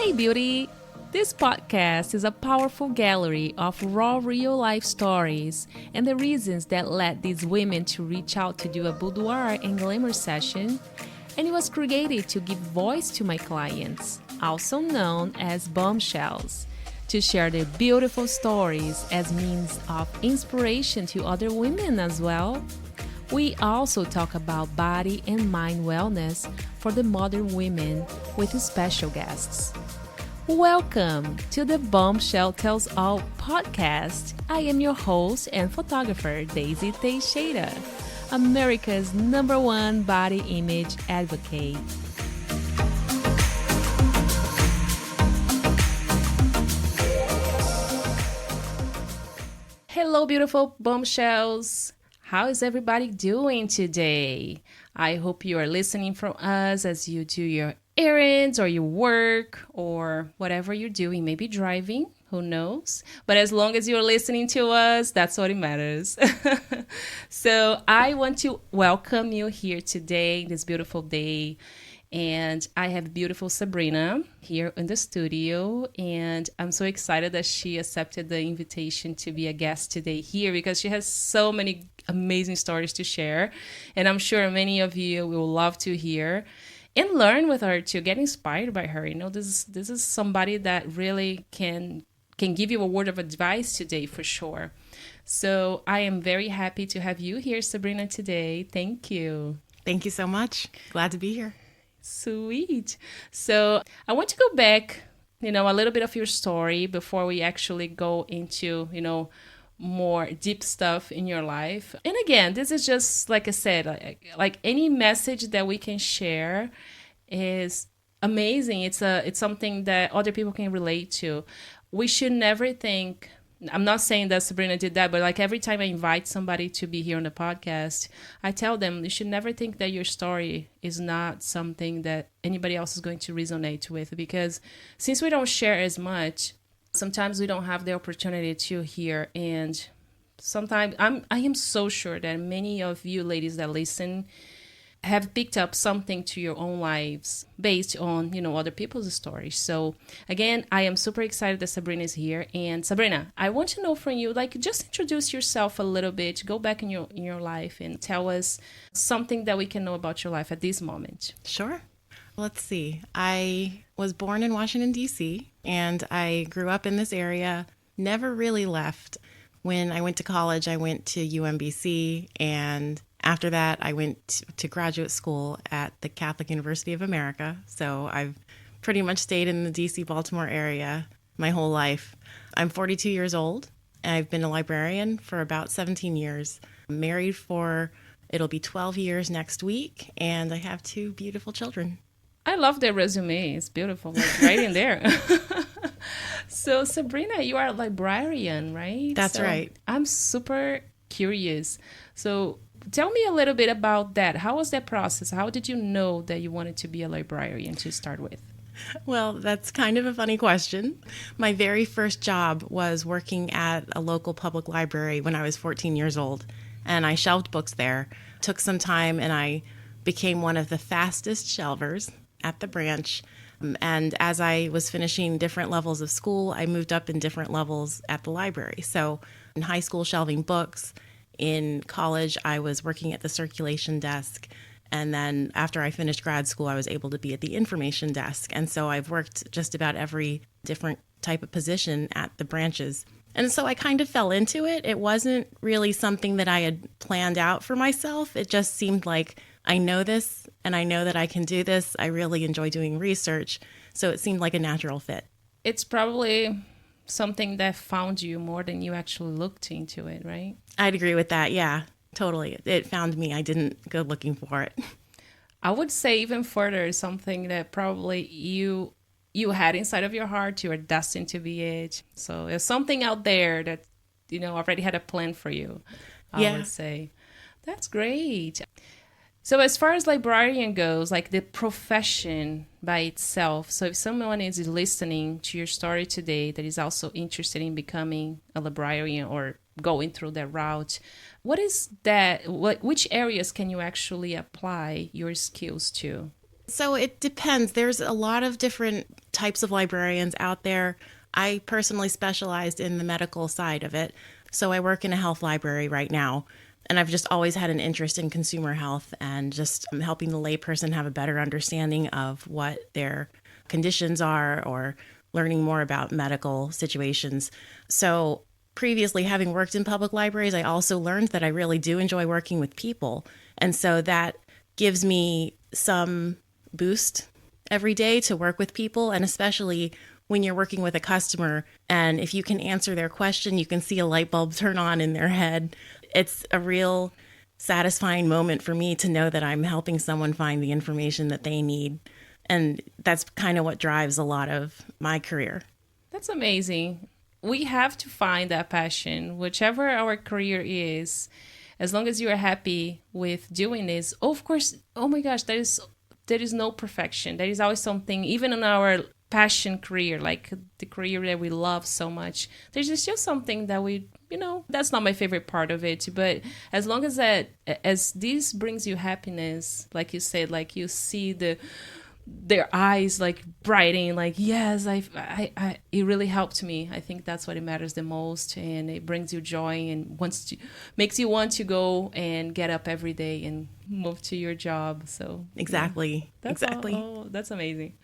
Hey, beauty! This podcast is a powerful gallery of raw real life stories and the reasons that led these women to reach out to do a boudoir and glamour session. And it was created to give voice to my clients, also known as bombshells, to share their beautiful stories as means of inspiration to other women as well. We also talk about body and mind wellness for the modern women with special guests. Welcome to the Bombshell Tells All podcast. I am your host and photographer, Daisy Teixeira, America's #1 body image advocate. Hello, beautiful bombshells. How is everybody doing today? I hope you are listening from us as you do your errands or your work or whatever you're doing, maybe driving, who knows? But as long as you're listening to us, that's what it matters. So I want to welcome you here today, this beautiful day. And I have beautiful Sabrina here in the studio. And I'm so excited that she accepted the invitation to be a guest today here because she has so many amazing stories to share. And I'm sure many of you will love to hear and learn with her to get inspired by her. You know, this is somebody that really can give you a word of advice today for sure. So I am very happy to have you here, Sabrina, today. Thank you. Thank you so much. Glad to be here. Sweet. So I want to go back, a little bit of your story before we actually go into, more deep stuff in your life. And again, this is just, like I said, like any message that we can share is amazing. It's something that other people can relate to. We should never think, I'm not saying that Sabrina did that, but like every time I invite somebody to be here on the podcast, I tell them you should never think that your story is not something that anybody else is going to resonate with, because since we don't share as much, sometimes we don't have the opportunity to hear. And sometimes I am so sure that many of you ladies that listen have picked up something to your own lives based on, other people's stories. So again, I am super excited that Sabrina is here. And Sabrina, I want to know from you, just introduce yourself a little bit, go back in your life and tell us something that we can know about your life at this moment. Sure. Let's see. I was born in Washington, D.C., and I grew up in this area, never really left. When I went to college, I went to UMBC, and after that, I went to graduate school at the Catholic University of America. So I've pretty much stayed in the D.C., Baltimore area my whole life. I'm 42 years old. I've been a librarian for about 17 years. I'm married it'll be 12 years next week, and I have 2 beautiful children. I love their resume. It's beautiful, right in there. So Sabrina, you are a librarian, right? That's right. I'm super curious. So tell me a little bit about that. How was that process? How did you know that you wanted to be a librarian to start with? Well, that's kind of a funny question. My very first job was working at a local public library when I was 14 years old, and I shelved books there. Took some time, and I became one of the fastest shelvers at the branch. And as I was finishing different levels of school, I moved up in different levels at the library. So in high school, shelving books. In college, I was working at the circulation desk. And then after I finished grad school, I was able to be at the information desk. And so I've worked just about every different type of position at the branches. And so I kind of fell into it. It wasn't really something that I had planned out for myself. It just seemed like I know this and I know that I can do this. I really enjoy doing research. So it seemed like a natural fit. It's probably something that found you more than you actually looked into it, right? I'd agree with that. Yeah, totally. It found me. I didn't go looking for it. I would say even further, something that probably you had inside of your heart, you were destined to be it. So there's something out there that, already had a plan for you, I would say. That's great. So as far as librarian goes, like the profession by itself, so if someone is listening to your story today that is also interested in becoming a librarian or going through that route, what is that? Which areas can you actually apply your skills to? So it depends. There's a lot of different types of librarians out there. I personally specialized in the medical side of it. So I work in a health library right now. And I've just always had an interest in consumer health and just helping the layperson have a better understanding of what their conditions are or learning more about medical situations. So previously, having worked in public libraries, I also learned that I really do enjoy working with people. And so that gives me some boost every day to work with people, and especially when you're working with a customer and if you can answer their question, you can see a light bulb turn on in their head. It's a real satisfying moment for me to know that I'm helping someone find the information that they need. And that's kind of what drives a lot of my career. That's amazing. We have to find that passion, whichever our career is, as long as you are happy with doing this. Oh, of course, oh my gosh, there is no perfection. There is always something, even in our passion career, like the career that we love so much, there's just something that we, that's not my favorite part of it. But as long as as this brings you happiness, like you said, like you see their eyes like brightening, like, yes, I it really helped me. I think that's what it matters the most, and it brings you joy and makes you want to go and get up every day and move to your job. So exactly. That's amazing.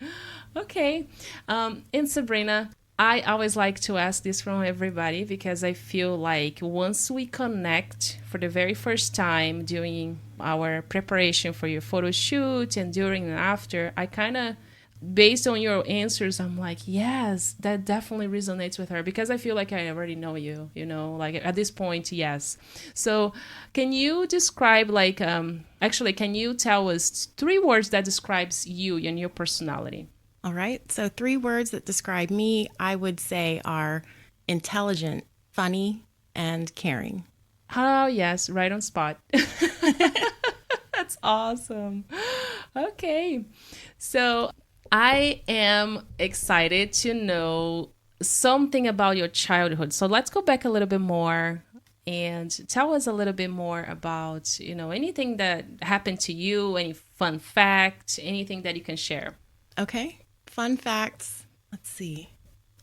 Okay. And Sabrina, I always like to ask this from everybody because I feel like once we connect for the very first time doing our preparation for your photo shoot and during and after, I kind of, based on your answers, I'm like, yes, that definitely resonates with her because I feel like I already know you, like at this point, yes. So can you describe actually, can you tell us 3 words that describes you and your personality? All right. So 3 words that describe me, I would say, are intelligent, funny, and caring. Oh, yes. Right on spot. That's awesome. Okay. So I am excited to know something about your childhood. So let's go back a little bit more and tell us a little bit more about, anything that happened to you, any fun fact, anything that you can share. Okay. Fun facts. Let's see.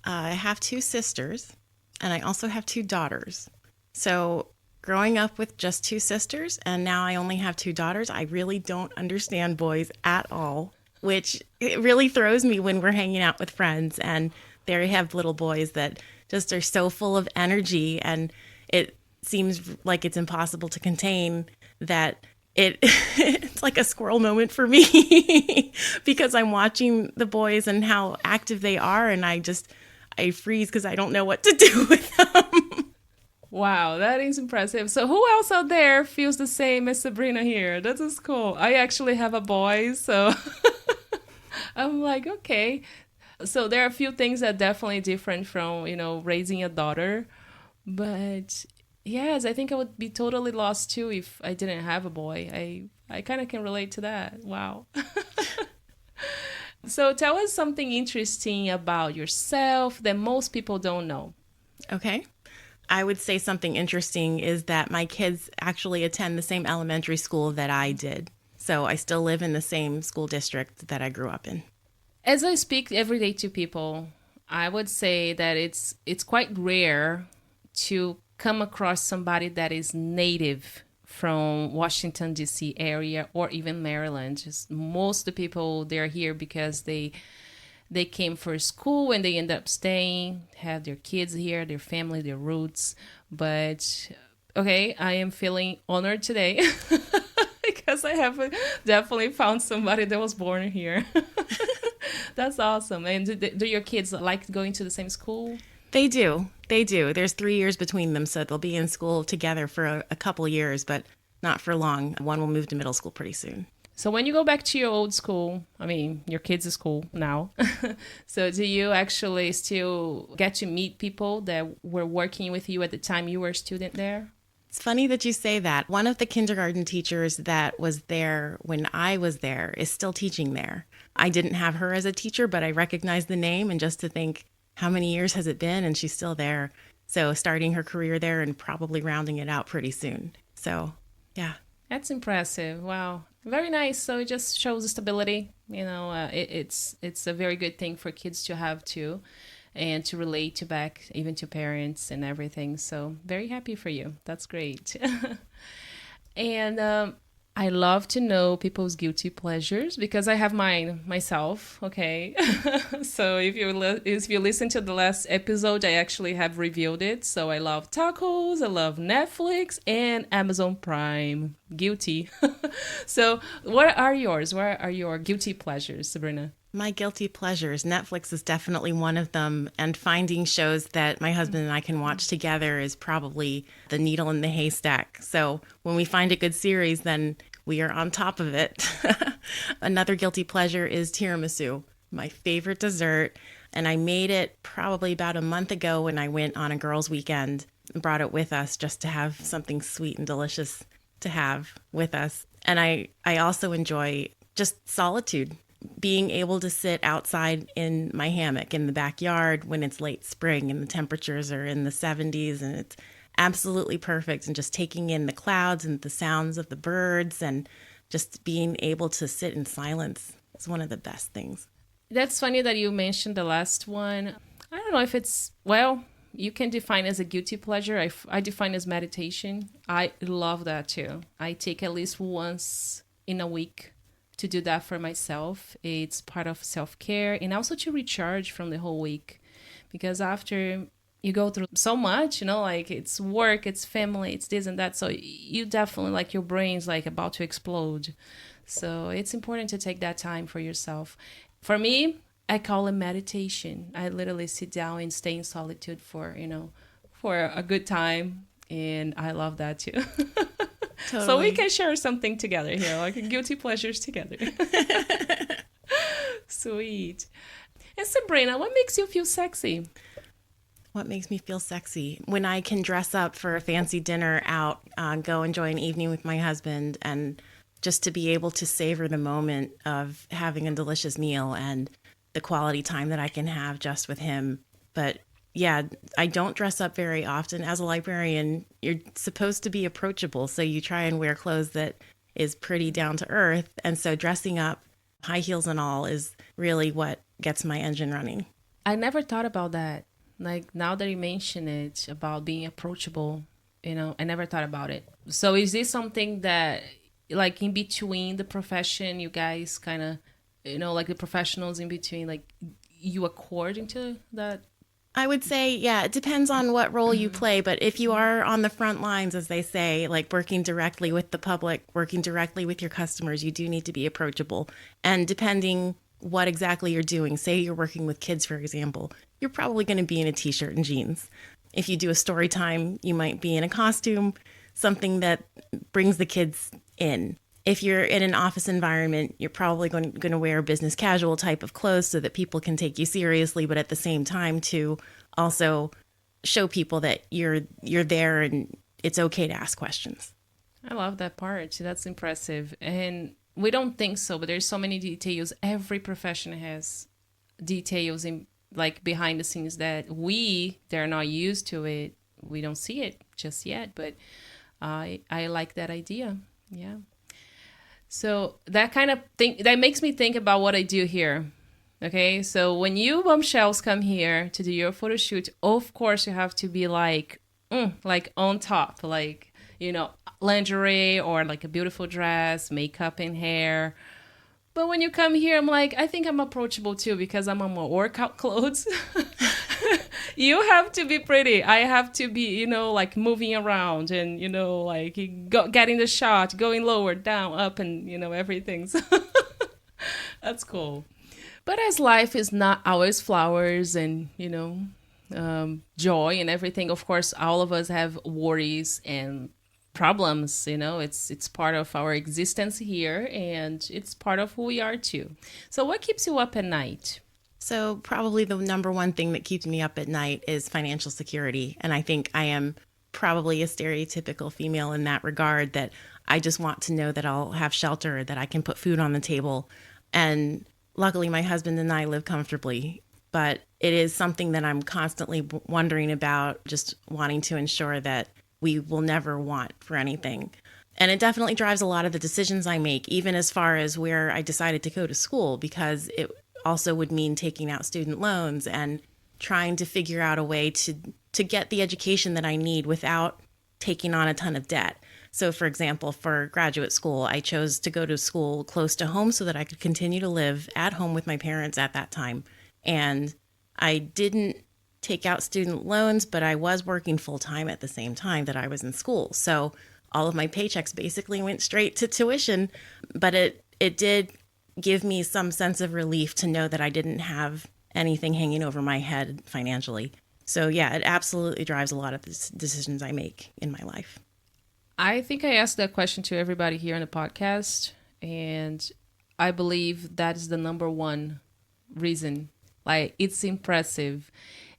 I have 2 sisters, and I also have 2 daughters. So growing up with just 2 sisters, and now I only have 2 daughters, I really don't understand boys at all, which it really throws me when we're hanging out with friends, and they have little boys that just are so full of energy, and it seems like it's impossible to contain that. It's like a squirrel moment for me because I'm watching the boys and how active they are, and I freeze because I don't know what to do with them. Wow, that is impressive. So who else out there feels the same as Sabrina here? That is cool. I actually have a boy, so I'm like, okay. So there are a few things that are definitely different from, raising a daughter, but yes, I think I would be totally lost too if I didn't have a boy. I kind of can relate to that. Wow. So tell us something interesting about yourself that most people don't know. Okay. I would say something interesting is that my kids actually attend the same elementary school that I did. So I still live in the same school district that I grew up in. As I speak every day to people, I would say that it's quite rare to come across somebody that is native from Washington, D.C. area or even Maryland. Just most of the people, they're here because they came for school and they end up staying, have their kids here, their family, their roots. But, okay, I am feeling honored today because I have definitely found somebody that was born here. That's awesome. And do your kids like going to the same school? They do. There's 3 years between them, so they'll be in school together for a couple years, but not for long. One will move to middle school pretty soon. So when you go back to your old school, I mean, your kids' school now, so do you actually still get to meet people that were working with you at the time you were a student there? It's funny that you say that. One of the kindergarten teachers that was there when I was there is still teaching there. I didn't have her as a teacher, but I recognize the name, and just to think, how many years has it been? And she's still there. So starting her career there and probably rounding it out pretty soon. So, yeah. That's impressive. Wow. Very nice. So it just shows stability. It's a very good thing for kids to have too, and to relate to back even to parents and everything. So very happy for you. That's great. And I love to know people's guilty pleasures because I have mine myself. Okay, so if you listen to the last episode, I actually have revealed it. So I love tacos, I love Netflix, and Amazon Prime. Guilty. So what are yours? What are your guilty pleasures, Sabrina? My guilty pleasures. Netflix is definitely one of them. And finding shows that my husband and I can watch together is probably the needle in the haystack. So when we find a good series, then we are on top of it. Another guilty pleasure is tiramisu, my favorite dessert. And I made it probably about a month ago when I went on a girls' weekend and brought it with us just to have something sweet and delicious to have with us. And I also enjoy just solitude, being able to sit outside in my hammock in the backyard when it's late spring and the temperatures are in the 70s and it's absolutely perfect, and just taking in the clouds and the sounds of the birds and just being able to sit in silence is one of the best things. That's funny that you mentioned the last one. I don't know if it's, well, you can define as a guilty pleasure. I define as meditation. I love that too. I take at least once in a week to do that for myself. It's part of self-care and also to recharge from the whole week, because after you go through so much, like it's work, it's family, it's this and that, so you definitely, like, your brain's like about to explode. So it's important to take that time for yourself. For me, I call it meditation. I literally sit down and stay in solitude for a good time, and I love that too. Totally. So we can share something together here, like guilty pleasures together. Sweet. And Sabrina, what makes you feel sexy? What makes me feel sexy? When I can dress up for a fancy dinner out, go enjoy an evening with my husband, and just to be able to savor the moment of having a delicious meal and the quality time that I can have just with him. But yeah, I don't dress up very often. As a librarian, you're supposed to be approachable, so you try and wear clothes that is pretty down to earth. And so dressing up, high heels and all, is really what gets my engine running. I never thought about that. Like, now that you mention it about being approachable, I never thought about it. So is this something that, like, in between the profession, you guys kind of, like the professionals in between, like, you according to that? I would say, yeah, it depends on what role you play. But if you are on the front lines, as they say, like working directly with the public, working directly with your customers, you do need to be approachable. And depending what exactly you're doing, say you're working with kids, for example, you're probably going to be in a t-shirt and jeans. If you do a story time, you might be in a costume, something that brings the kids in. If you're in an office environment, you're probably going to wear a business casual type of clothes so that people can take you seriously, but at the same time to also show people that you're there and it's okay to ask questions. I love that part. That's impressive. And we don't think so, but there's so many details. Every profession has details in, like, behind the scenes that they're not used to it. We don't see it just yet, but I like that idea. Yeah. So that kind of thing, that makes me think about what I do here. Okay, so when you bombshells come here to do your photo shoot, of course you have to be like on top, like, lingerie or like a beautiful dress, makeup and hair. But when you come here, I'm like, I think I'm approachable too because I'm on my workout clothes. You have to be pretty. I have to be, like moving around and, like getting the shot, going lower, down, up, and, everything. So that's cool. But as life is not always flowers and, joy and everything, of course, all of us have worries and problems. It's part of our existence here, and it's part of who we are too. So what keeps you up at night? So probably the number one thing that keeps me up at night is financial security. And I think I am probably a stereotypical female in that regard, that I just want to know that I'll have shelter, that I can put food on the table. And luckily, my husband and I live comfortably. But it is something that I'm constantly wondering about, just wanting to ensure that we will never want for anything. And it definitely drives a lot of the decisions I make, even as far as where I decided to go to school, because it also would mean taking out student loans and trying to figure out a way to get the education that I need without taking on a ton of debt. So, for example, for graduate school, I chose to go to school close to home so that I could continue to live at home with my parents at that time. And I didn't take out student loans, but I was working full time at the same time that I was in school. So all of my paychecks basically went straight to tuition, but it did give me some sense of relief to know that I didn't have anything hanging over my head financially. So yeah, it absolutely drives a lot of the decisions I make in my life. I think I asked that question to everybody here on the podcast, and I believe that is the number one reason. Like, it's impressive.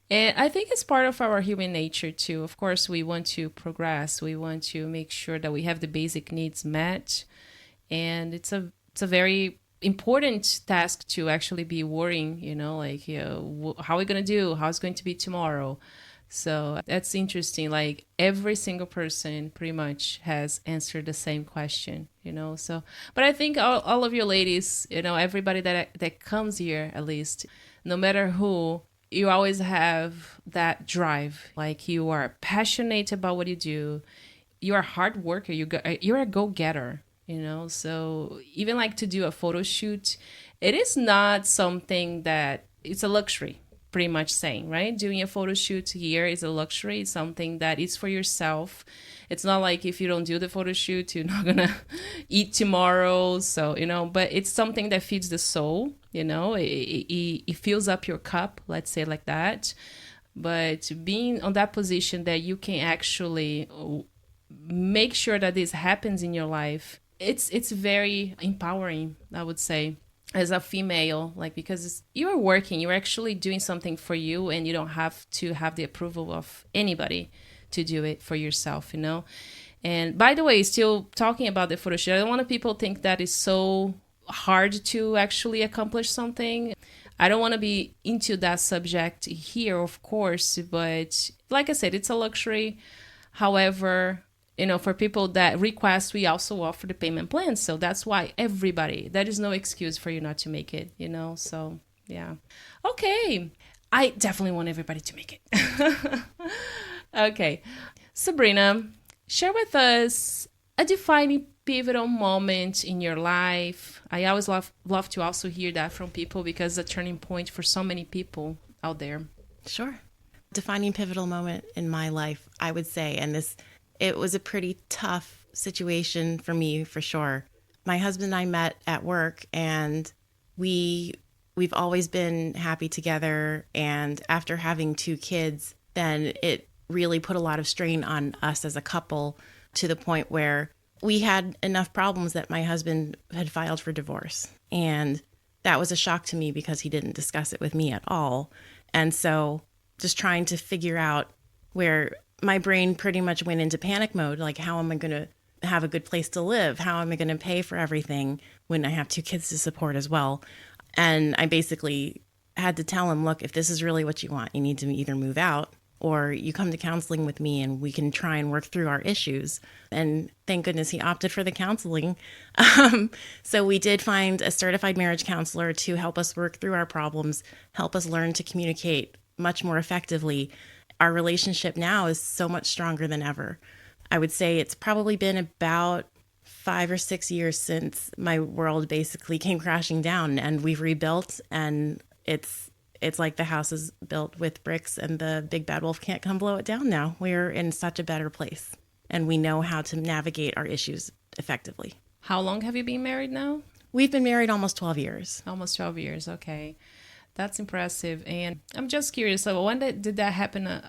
And I think it's part of our human nature too. Of course, we want to progress. We want to make sure that we have the basic needs met. And it's a very important task to actually be worrying, like, how are we going to do? How's it going to be tomorrow? So that's interesting. Like, every single person pretty much has answered the same question, So, but I think all of your ladies, everybody that comes here, at least, no matter who, you always have that drive. Like, you are passionate about what you do. You're a hard worker. You're a go-getter, So even like to do a photo shoot, it is not something that it's a luxury, pretty much saying, right? Doing a photo shoot here is a luxury. It's something that is for yourself. It's not like if you don't do the photo shoot, you're not going to eat tomorrow. So, but it's something that feeds the soul, it fills up your cup, let's say like that. But being on that position that you can actually make sure that this happens in your life, it's very empowering, I would say, as a female, like, because you're working, you're actually doing something for you, and you don't have to have the approval of anybody to do it for yourself, And by the way, still talking about the photo shoot, I don't want people to think that it's so hard to actually accomplish something. I don't want to be into that subject here, of course, but like I said, it's a luxury. However, for people that request, we also offer the payment plan. So that's why there is no excuse for you not to make it, So, yeah. Okay. I definitely want everybody to make it. Okay. Sabrina, share with us a defining pivotal moment in your life. I always love to also hear that from people, because it's a turning point for so many people out there. Sure. Defining pivotal moment in my life, I would say, and it was a pretty tough situation for me, for sure. My husband and I met at work, and we've always been happy together. And after having 2 kids, then it really put a lot of strain on us as a couple, to the point where we had enough problems that my husband had filed for divorce. And that was a shock to me, because he didn't discuss it with me at all. And so just trying to figure out, where my brain pretty much went into panic mode. Like, how am I going to have a good place to live? How am I going to pay for everything when I have 2 kids to support as well? And I basically had to tell him, look, if this is really what you want, you need to either move out, or you come to counseling with me and we can try and work through our issues. And thank goodness he opted for the counseling. So we did find a certified marriage counselor to help us work through our problems, help us learn to communicate much more effectively. Our relationship now is so much stronger than ever. I would say it's probably been about 5 or 6 years since my world basically came crashing down, and we've rebuilt, and it's like the house is built with bricks and the big bad wolf can't come blow it down now. We're in such a better place, and we know how to navigate our issues effectively. How long have you been married now? We've been married almost 12 years. Almost 12 years. Okay. That's impressive. And I'm just curious. So when did that happen?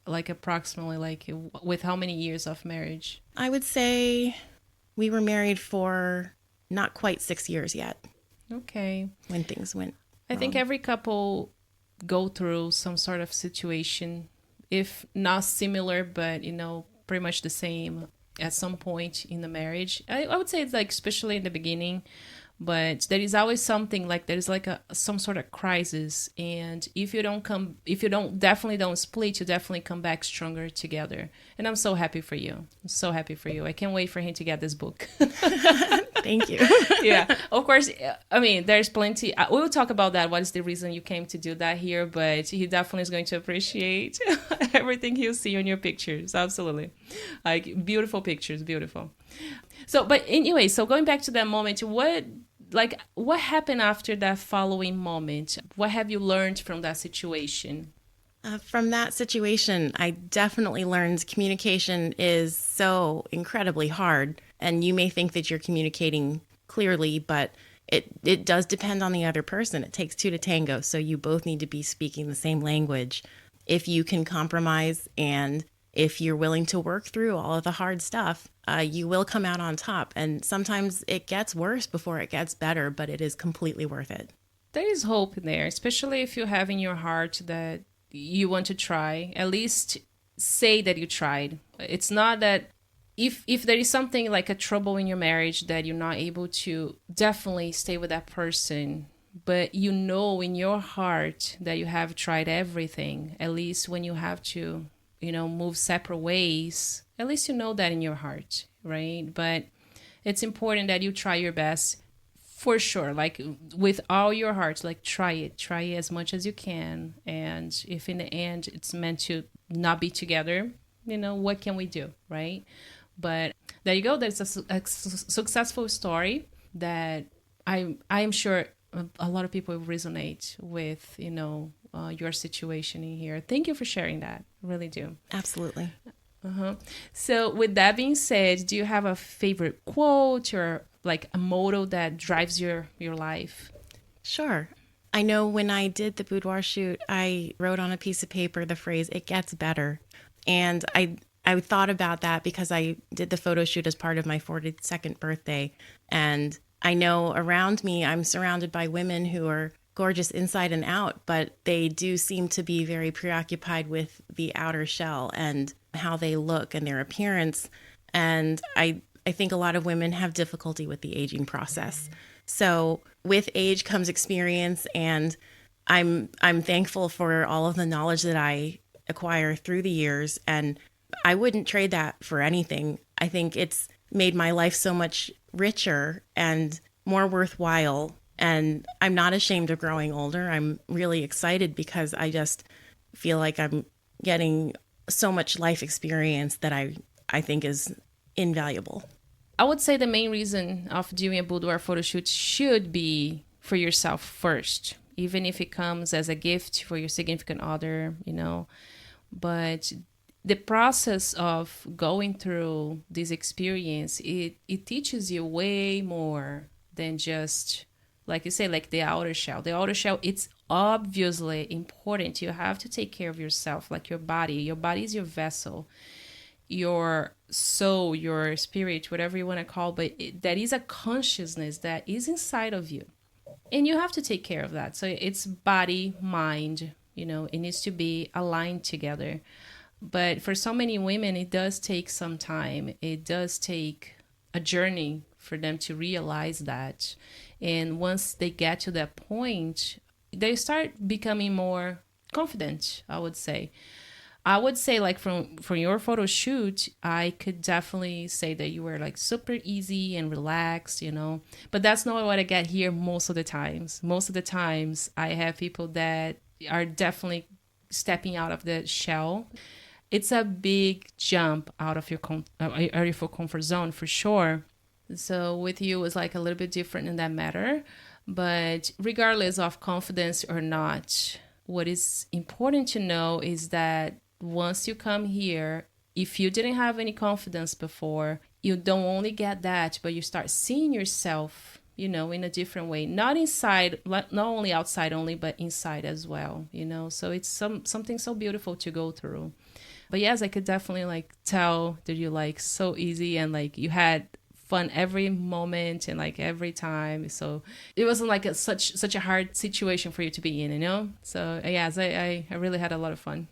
Like, approximately, like, with how many years of marriage? I would say we were married for not quite 6 years yet. Okay. When things went I think every couple go through some sort of situation, if not similar, but, pretty much the same at some point in the marriage. I would say it's like, especially in the beginning, But there is always something like there is like some sort of crisis, and if you don't definitely don't split, you definitely come back stronger together. And I'm so happy for you. I'm so happy for you. I can't wait for him to get this book. Thank you. Yeah, of course. I mean, there's plenty. We will talk about that. What is the reason you came to do that here? But he definitely is going to appreciate everything he'll see on your pictures. Absolutely. Like beautiful pictures, beautiful. So, but anyway, so going back to that moment, what happened after that following moment? What have you learned from that situation? From that situation, I definitely learned communication is so incredibly hard. And you may think that you're communicating clearly, but it does depend on the other person. It takes two to tango. So you both need to be speaking the same language. If you can compromise and if you're willing to work through all of the hard stuff, you will come out on top. And sometimes it gets worse before it gets better, but it is completely worth it. There is hope in there, especially if you have in your heart that you want to try. At least say that you tried. It's not that if there is something like a trouble in your marriage that you're not able to definitely stay with that person, but you know in your heart that you have tried everything, at least when you have to, move separate ways, at least you know that in your heart, right? But it's important that you try your best for sure, like with all your heart, like try it as much as you can. And if in the end it's meant to not be together, what can we do, right? But there you go. There's a successful story that I'm sure a lot of people resonate with, your situation in here. Thank you for sharing that. I really do. Absolutely. Uh-huh. So with that being said, do you have a favorite quote or like a motto that drives your life? Sure. I know when I did the boudoir shoot, I wrote on a piece of paper the phrase, "It gets better." And I thought about that because I did the photo shoot as part of my 42nd birthday. And I know around me, I'm surrounded by women who are gorgeous inside and out, but they do seem to be very preoccupied with the outer shell and how they look and their appearance. And I think a lot of women have difficulty with the aging process. So with age comes experience, and I'm thankful for all of the knowledge that I acquire through the years, and I wouldn't trade that for anything. I think it's made my life so much richer and more worthwhile. And I'm not ashamed of growing older. I'm really excited because I just feel like I'm getting so much life experience that I think is invaluable. I would say the main reason of doing a boudoir photo shoot should be for yourself first, even if it comes as a gift for your significant other, But the process of going through this experience, it teaches you way more than just, like you say, like the outer shell. The outer shell, it's obviously important. You have to take care of yourself, like your body. Your body is your vessel, your soul, your spirit, whatever you want to call, but that is a consciousness that is inside of you. And you have to take care of that. So it's body, mind, it needs to be aligned together. But for so many women, it does take some time. It does take a journey for them to realize that. And once they get to that point, they start becoming more confident, I would say. I would say, like, from your photo shoot, I could definitely say that you were like super easy and relaxed, But that's not what I get here most of the times. Most of the times I have people that are definitely stepping out of the shell. It's a big jump out of your area for comfort zone, for sure. So with you, it's like a little bit different in that matter. But regardless of confidence or not, what is important to know is that once you come here, if you didn't have any confidence before, you don't only get that, but you start seeing yourself, in a different way. Not inside, not only outside only, but inside as well, So it's something so beautiful to go through. But yes, I could definitely like tell that you like so easy and like you had fun every moment and like every time. So it wasn't like such a hard situation for you to be in, So yes, I really had a lot of fun.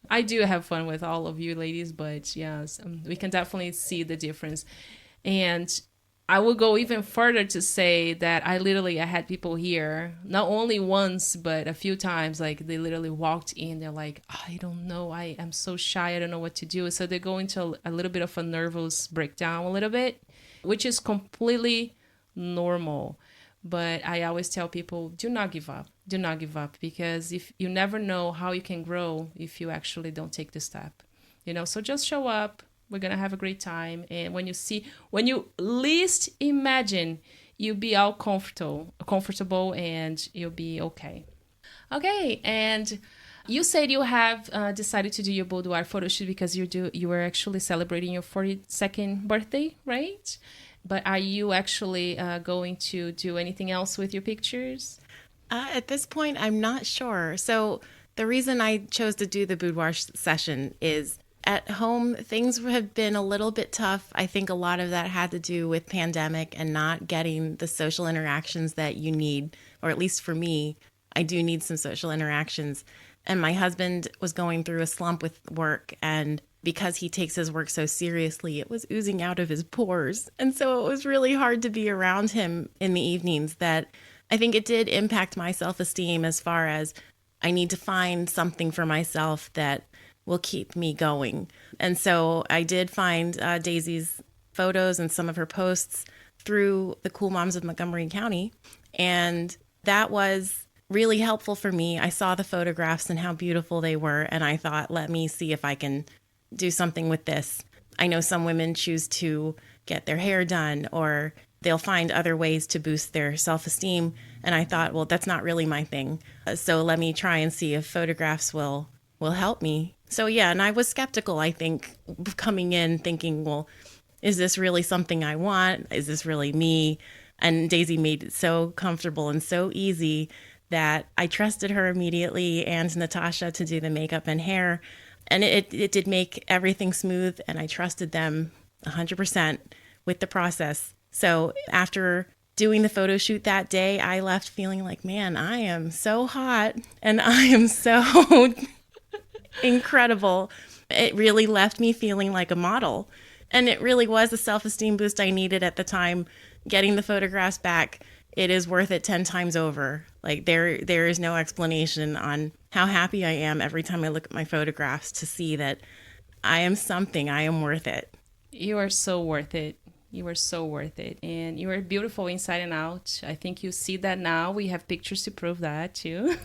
I do have fun with all of you ladies, but yes, we can definitely see the difference. And I will go even further to say that I had people here, not only once, but a few times, like they literally walked in, they're like, I don't know, I am so shy, I don't know what to do. So they go into a little bit of a nervous breakdown a little bit, which is completely normal. But I always tell people, do not give up. Do not give up, because if you never know how you can grow if you actually don't take the step. So just show up. We're going to have a great time. And when you least imagine, you'll be all comfortable and you'll be okay. Okay. And you said you have decided to do your Boudoir photo shoot because you were actually celebrating your 42nd birthday, right? But are you actually going to do anything else with your pictures? At this point, I'm not sure. So the reason I chose to do the boudoir session is at home, things have been a little bit tough. I think a lot of that had to do with pandemic and not getting the social interactions that you need, or at least for me, I do need some social interactions. And my husband was going through a slump with work, and because he takes his work so seriously, it was oozing out of his pores. And so it was really hard to be around him in the evenings. That I think it did impact my self-esteem, as far as I need to find something for myself that will keep me going. And so I did find Daisy's photos and some of her posts through the Cool Moms of Montgomery County. And that was really helpful for me. I saw the photographs and how beautiful they were. And I thought, let me see if I can do something with this. I know some women choose to get their hair done, or they'll find other ways to boost their self-esteem. And I thought, well, that's not really my thing. So let me try and see if photographs will help me. So yeah, and I was skeptical, I think, coming in thinking, well, is this really something I want? Is this really me? And Daisy made it so comfortable and so easy that I trusted her immediately, and Natasha to do the makeup and hair. And it did make everything smooth, and I trusted them 100% with the process. So after doing the photo shoot that day, I left feeling like, man, I am so hot and I am so incredible. It really left me feeling like a model. And it really was a self-esteem boost I needed at the time. Getting the photographs back, it is worth it 10 times over. Like there is no explanation on how happy I am every time I look at my photographs to see that I am something. I am worth it. You are so worth it. You are so worth it. And you are beautiful inside and out. I think you see that now. We have pictures to prove that too.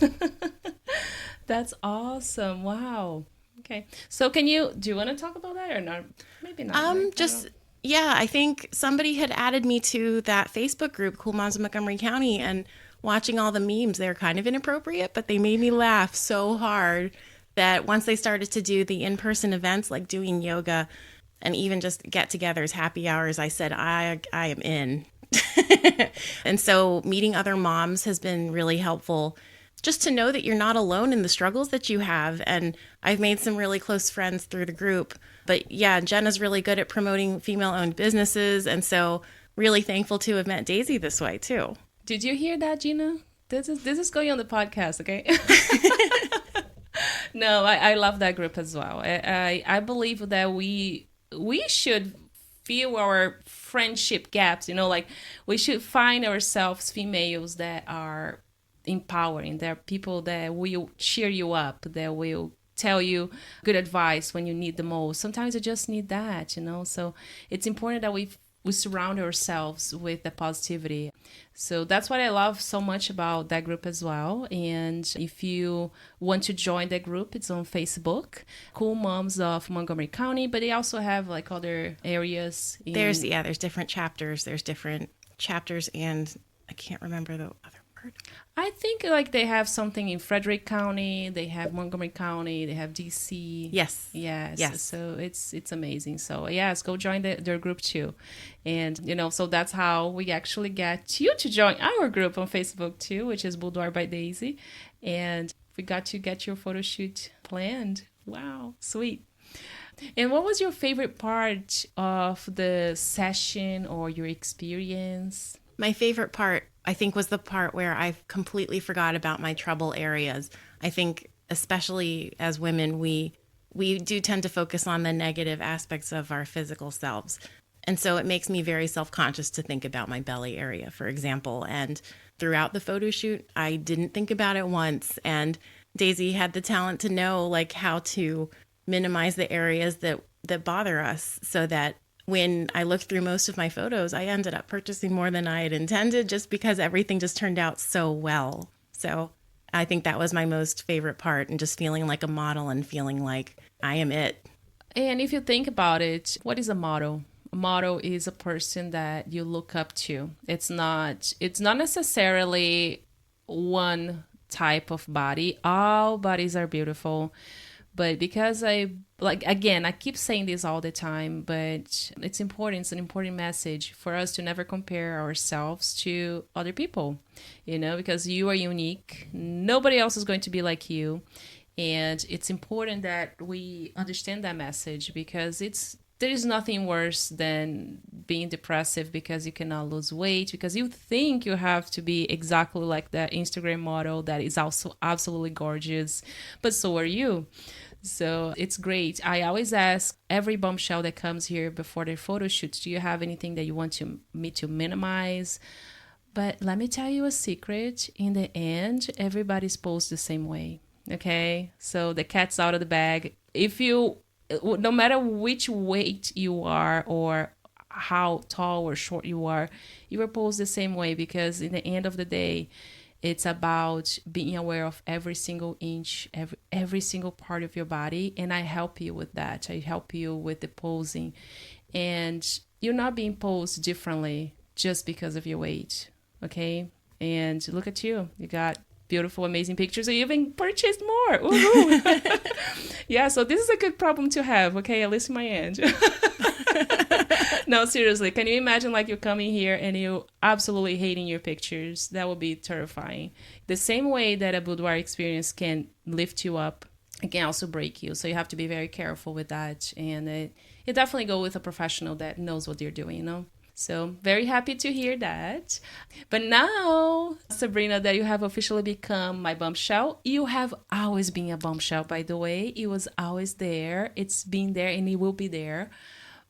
That's awesome. Wow. Okay. So do you want to talk about that or not? Maybe not. Right? I think somebody had added me to that Facebook group, Cool Moms of Montgomery County, and watching all the memes, they're kind of inappropriate, but they made me laugh so hard that once they started to do the in-person events, like doing yoga and even just get-togethers, happy hours, I said, I am in. And so meeting other moms has been really helpful, just to know that you're not alone in the struggles that you have. And I've made some really close friends through the group. But yeah, Jenna's really good at promoting female-owned businesses. And so really thankful to have met Daisy this way too. Did you hear that, Gina? This is going on the podcast, okay? No, I love that group as well. I believe that we should fill our friendship gaps, like we should find ourselves females that are empowering. There are people that will cheer you up, that will tell you good advice when you need the most. Sometimes you just need that, so it's important that we surround ourselves with the positivity. So that's what I love so much about that group as well. And if you want to join that group, it's on Facebook, Cool Moms of Montgomery County, but they also have like other areas. There's different chapters. There's different chapters, and I can't remember the other word. I think like they have something in Frederick County, they have Montgomery County, they have DC. Yes. So it's amazing. So yes, go join their group too. And so that's how we actually get you to join our group on Facebook too, which is Boudoir by Daisy. And we got to get your photo shoot planned. Wow, sweet. And what was your favorite part of the session or your experience? My favorite part, I think, was the part where I completely forgot about my trouble areas. I think, especially as women, we do tend to focus on the negative aspects of our physical selves. And so it makes me very self-conscious to think about my belly area, for example. And throughout the photo shoot, I didn't think about it once. And Daisy had the talent to know like how to minimize the areas that bother us, so that when I looked through most of my photos, I ended up purchasing more than I had intended just because everything just turned out so well. So I think that was my most favorite part, and just feeling like a model and feeling like I am it. And if you think about it, what is a model? A model is a person that you look up to. It's not necessarily one type of body. All bodies are beautiful. But because I keep saying this all the time, but it's important. It's an important message for us to never compare ourselves to other people, because you are unique. Nobody else is going to be like you. And it's important that we understand that message, because there is nothing worse than being depressive because you cannot lose weight, because you think you have to be exactly like that Instagram model that is also absolutely gorgeous, but so are you. So it's great. I always ask every bombshell that comes here before their photo shoots, do you have anything that you want me to minimize? But let me tell you a secret. In the end, everybody's posed the same way. Okay? So the cat's out of the bag. No matter which weight you are or how tall or short you are posed the same way, because in the end of the day, it's about being aware of every single inch, every single part of your body. And I help you with that. I help you with the posing. And you're not being posed differently just because of your weight. Okay? And look at you. You got beautiful, amazing pictures. You even purchased more. Woohoo! Yeah, so this is a good problem to have. Okay, at least in my end. No, seriously, can you imagine like you're coming here and you absolutely hating your pictures? That would be terrifying. The same way that a boudoir experience can lift you up, it can also break you. So you have to be very careful with that. And it definitely go with a professional that knows what they're doing. So very happy to hear that. But now, Sabrina, that you have officially become my bombshell. You have always been a bombshell, by the way. It was always there. It's been there and it will be there.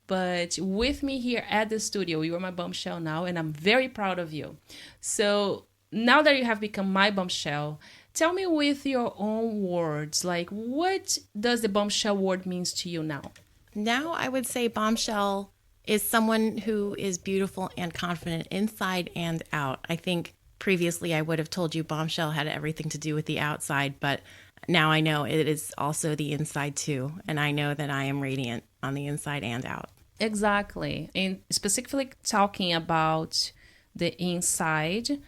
But with me here at the studio, you are my bombshell now, and I'm very proud of you. So now that you have become my bombshell, tell me with your own words, like what does the bombshell word means to you now? Now I would say bombshell is someone who is beautiful and confident inside and out. I think previously I would have told you bombshell had everything to do with the outside, but now I know it is also the inside too. And I know that I am radiant on the inside and out. Exactly. And specifically talking about the inside,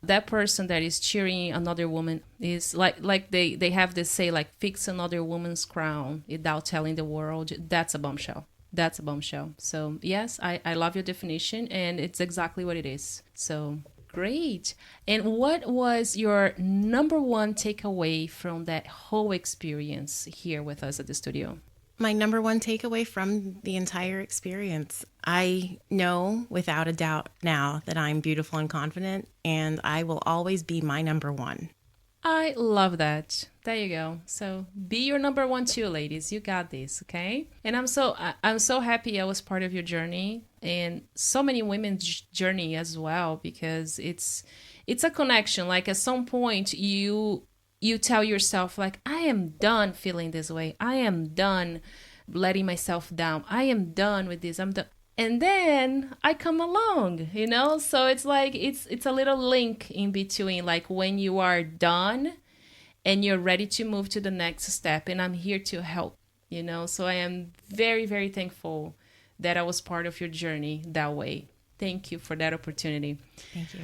that person that is cheering another woman is like they have this say, like, fix another woman's crown without telling the world. That's a bombshell. That's a bombshell. So yes, I love your definition, and it's exactly what it is. So great. And what was your number one takeaway from that whole experience here with us at the studio? My number one takeaway from the entire experience, I know without a doubt now that I'm beautiful and confident, and I will always be my number one. I love that. There you go. So be your number one too, ladies. You got this, okay? And I'm so happy I was part of your journey, and so many women's journey as well, because it's a connection. Like at some point you tell yourself, like, I am done feeling this way. I am done letting myself down. I am done with this. I'm done. And then I come along, So it's like, it's a little link in between, like when you are done and you're ready to move to the next step. And I'm here to help, So I am very, very thankful that I was part of your journey that way. Thank you for that opportunity. Thank you.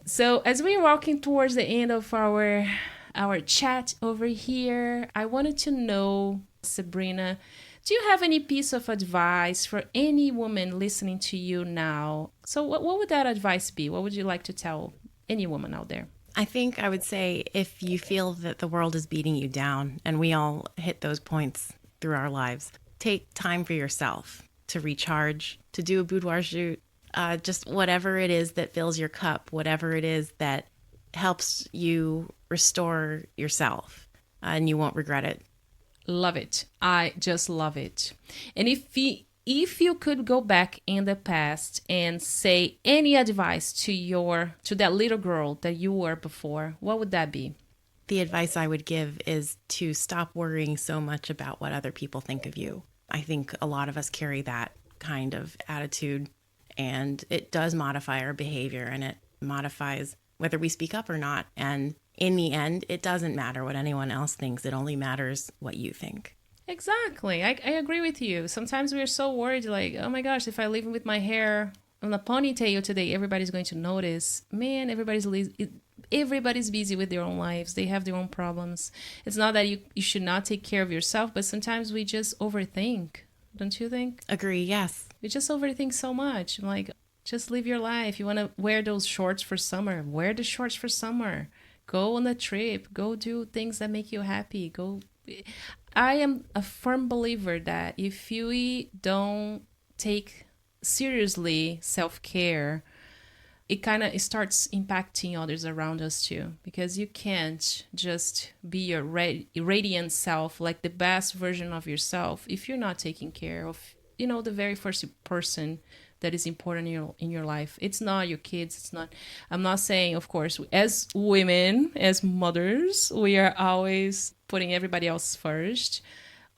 So as we're walking towards the end of our chat over here, I wanted to know, Sabrina, do you have any piece of advice for any woman listening to you now? So what would that advice be? What would you like to tell any woman out there? I think I would say, if you feel that the world is beating you down, and we all hit those points through our lives, take time for yourself to recharge, to do a boudoir shoot, just whatever it is that fills your cup, whatever it is that helps you restore yourself, and you won't regret it. Love it. I just love it. And if you could go back in the past and say any advice to that little girl that you were before, what would that be? The advice I would give is to stop worrying so much about what other people think of you. I think a lot of us carry that kind of attitude, and it does modify our behavior, and it modifies whether we speak up or not. And in the end, it doesn't matter what anyone else thinks. It only matters what you think. Exactly. I agree with you. Sometimes we're so worried, like, oh my gosh, if I leave with my hair on a ponytail today, everybody's going to notice. Man, everybody's busy with their own lives. They have their own problems. It's not that you should not take care of yourself, but sometimes we just overthink. Don't you think? Agree, yes. We just overthink so much. I'm like, just live your life. You want to wear those shorts for summer. Wear the shorts for summer. Go on a trip. Go do things that make you happy. I am a firm believer that if we don't take seriously self-care, it kind of starts impacting others around us too, because you can't just be your radiant self, like the best version of yourself, if you're not taking care of, the very first person that is important in your life. It's not your kids. It's not. I'm not saying, of course, as women, as mothers, we are always putting everybody else first.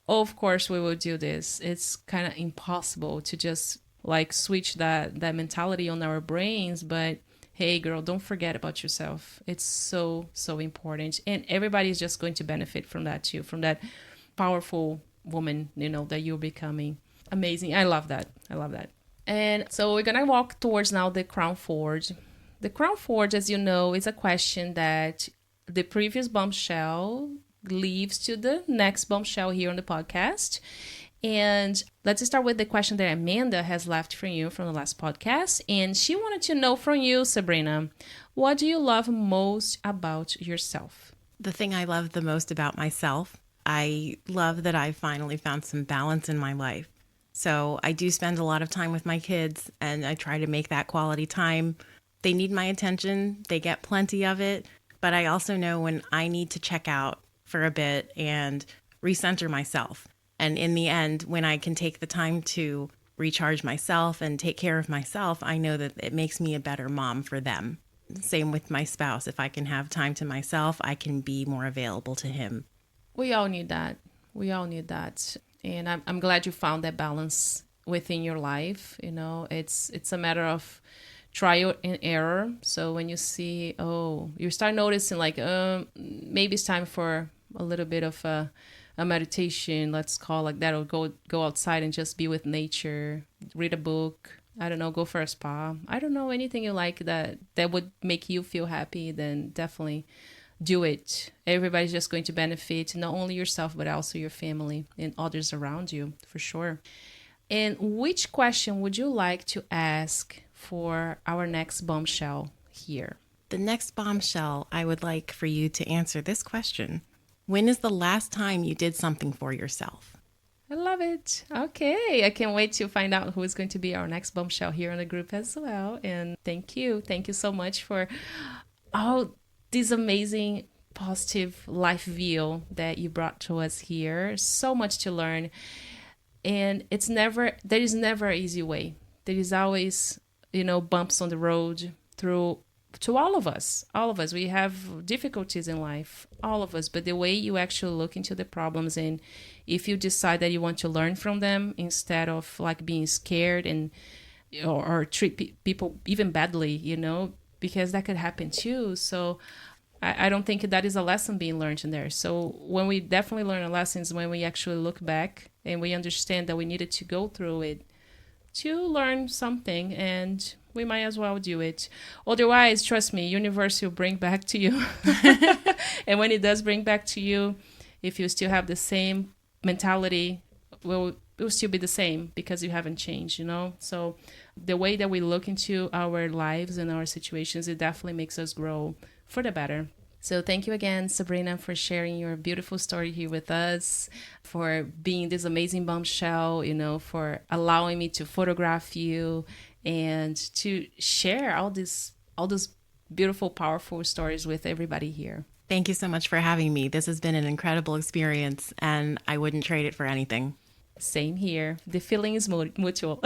Of course, we will do this. It's kind of impossible to just like switch that mentality on our brains. But hey, girl, don't forget about yourself. It's so, so important. And everybody's just going to benefit from that too, from that powerful woman, that you're becoming. Amazing. I love that. And so we're going to walk towards now the Crown Forge. The Crown Forge, as you know, is a question that the previous bombshell leaves to the next bombshell here on the podcast. And let's start with the question that Amanda has left for you from the last podcast. And she wanted to know from you, Sabrina, what do you love most about yourself? The thing I love the most about myself, I love that I finally found some balance in my life. So I do spend a lot of time with my kids, and I try to make that quality time. They need my attention. They get plenty of it. But I also know when I need to check out for a bit and recenter myself. And in the end, when I can take the time to recharge myself and take care of myself, I know that it makes me a better mom for them. Same with my spouse. If I can have time to myself, I can be more available to him. We all need that. And I'm glad you found that balance within your life. It's a matter of trial and error. So when you see, you start noticing like, maybe it's time for a little bit of a meditation, let's call like that, or go outside and just be with nature, read a book. I don't know, go for a spa. I don't know, anything you like that would make you feel happy, then definitely do it. Everybody's just going to benefit, not only yourself, but also your family and others around you, for sure. And which question would you like to ask for our next bombshell here? The next bombshell, I would like for you to answer this question. When is the last time you did something for yourself? I love it. Okay. I can't wait to find out who is going to be our next bombshell here in the group as well. And thank you. Thank you so much for all this amazing positive life view that you brought to us here. So much to learn. And there is never an easy way. There is always, bumps on the road to all of us. All of us. We have difficulties in life. All of us. But the way you actually look into the problems, and if you decide that you want to learn from them instead of like being scared and or treat people even badly, because that could happen too. So I don't think that is a lesson being learned in there. So when we definitely learn a lesson is when we actually look back and we understand that we needed to go through it to learn something, and we might as well do it. Otherwise, trust me, universe will bring back to you. And when it does bring back to you, if you still have the same mentality, it will still be the same because you haven't changed, So the way that we look into our lives and our situations, it definitely makes us grow for the better. So thank you again, Sabrina, for sharing your beautiful story here with us, for being this amazing bombshell, for allowing me to photograph you and to share all those beautiful, powerful stories with everybody here. Thank you so much for having me. This has been an incredible experience, and I wouldn't trade it for anything. Same here. The feeling is mutual.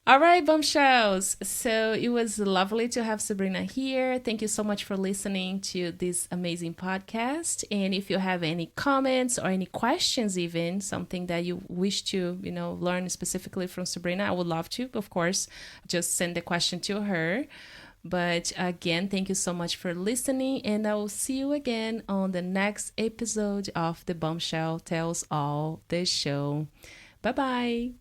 All right, bombshells. So it was lovely to have Sabrina here. Thank you so much for listening to this amazing podcast. And if you have any comments or any questions, even something that you wish to, learn specifically from Sabrina, I would love to, of course, just send the question to her. But again, thank you so much for listening. And I will see you again on the next episode of the Bombshell Tells All, the show. Bye-bye.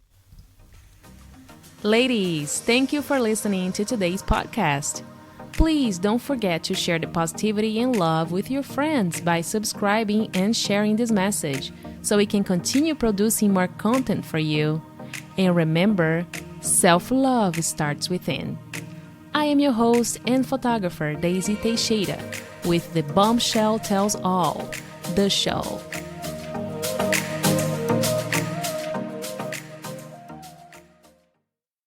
Ladies, thank you for listening to today's podcast. Please don't forget to share the positivity and love with your friends by subscribing and sharing this message so we can continue producing more content for you. And remember, self-love starts within. I am your host and photographer, Daisy Teixeira, with the Bombshell Tells All, the show.